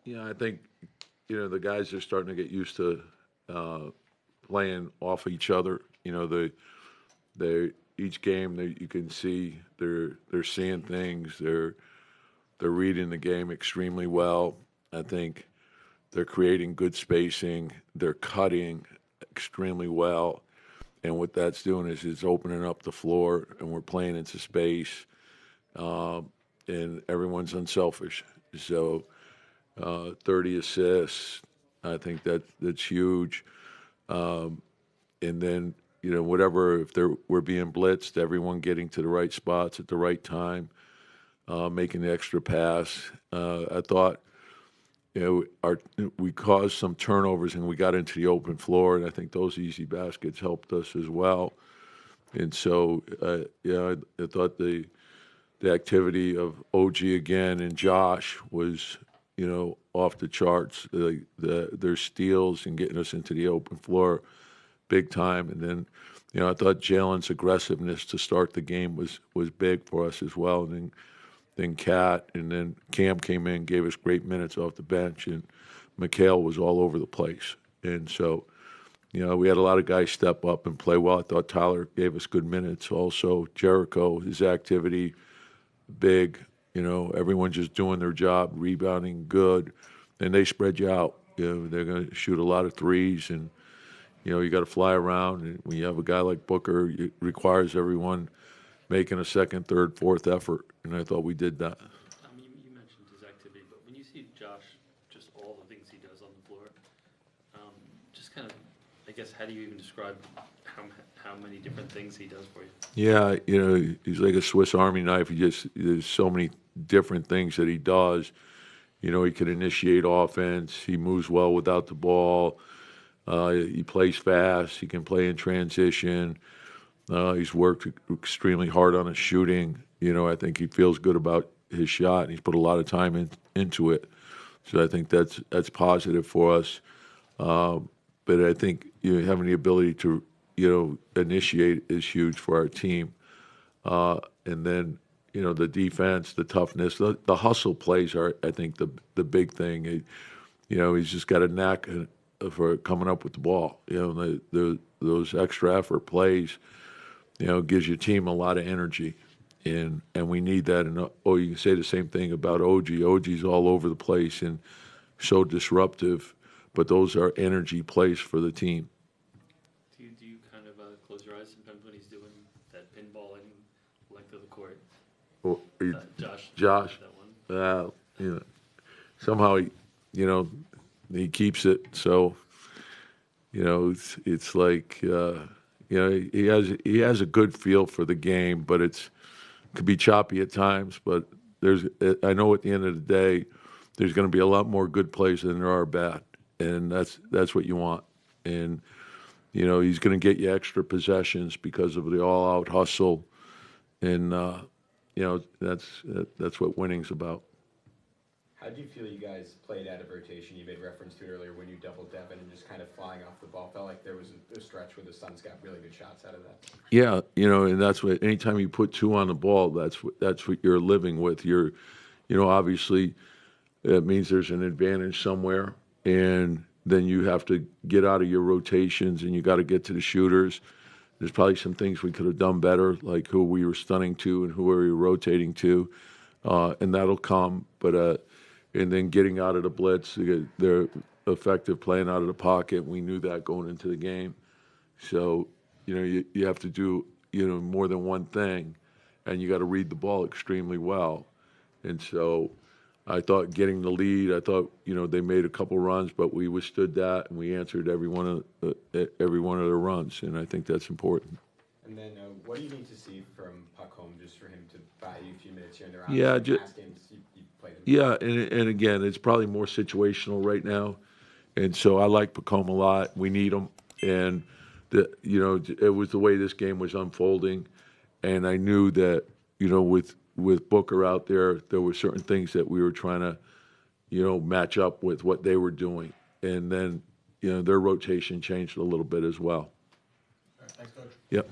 I think, the guys are starting to get used to playing off each other. They each game you can see they're seeing things. They're reading the game extremely well. I think they're creating good spacing. They're cutting extremely well. And what that's doing is it's opening up the floor, and we're playing into space, and everyone's unselfish. So 30 assists, I think that's huge. And then, whatever, if we're being blitzed, everyone getting to the right spots at the right time, making the extra pass. I thought, we caused some turnovers and we got into the open floor, and I think those easy baskets helped us as well. And so, I thought the activity of OG again and Josh was, off the charts. Their steals and getting us into the open floor, big time. And then, I thought Jalen's aggressiveness to start the game was big for us as well. And then Cat, and then Cam came in, gave us great minutes off the bench, and Mikhail was all over the place. And so, we had a lot of guys step up and play well. I thought Tyler gave us good minutes. Also, Jericho, his activity, big. Everyone just doing their job, rebounding good, and they spread you out. They're going to shoot a lot of threes, and you got to fly around. And when you have a guy like Booker, it requires everyone making a second, third, fourth effort, and I thought we did that. You mentioned his activity, but when you see Josh, just all the things he does on the floor, just kind of, I guess, how do you even describe how many different things he does for you? Yeah, he's like a Swiss Army knife. There's so many different things that he does. He can initiate offense. He moves well without the ball. He plays fast. He can play in transition. He's worked extremely hard on his shooting. I think he feels good about his shot, and he's put a lot of time into it. So I think that's positive for us. But I think having the ability to initiate is huge for our team. And then the defense, the toughness, the hustle plays are, I think, the big thing. He's just got a knack for coming up with the ball. Those extra effort plays, gives your team a lot of energy, and we need that. And you can say the same thing about OG. OG's all over the place and so disruptive, but those are energy plays for the team. Do you kind of close your eyes sometimes when he's doing that pinballing length of the court? Josh. That one. Somehow he keeps it. So it's like he has a good feel for the game, but it could be choppy at times. But I know at the end of the day, there's going to be a lot more good plays than there are bad, and that's what you want. And he's going to get you extra possessions because of the all-out hustle, and that's what winning's about. How do you feel you guys played out of rotation? You made reference to it earlier when you doubled Devin and just kind of flying off the ball. Felt like there was a stretch where the Suns got really good shots out of that. Yeah, and that's what. Anytime you put two on the ball, that's what you're living with. You're, obviously, it means there's an advantage somewhere, and then you have to get out of your rotations, and you got to get to the shooters. There's probably some things we could have done better, like who we were stunning to and who we were rotating to, and that'll come. But and then getting out of the blitz, they're effective playing out of the pocket. We knew that going into the game. So, you have to do, more than one thing, and you got to read the ball extremely well. And so I thought getting the lead, they made a couple runs, but we withstood that, and we answered every one of their runs, and I think that's important. And then what do you need to see from Puck Home just for him to buy you a few minutes here and there? Yeah, past games you played him. Yeah, and again, it's probably more situational right now, and so I like Pacome a lot. We need him, and it was the way this game was unfolding, and I knew that with Booker out there were certain things that we were trying to match up with what they were doing, and then their rotation changed a little bit as well. All right, thanks, Coach. Yep.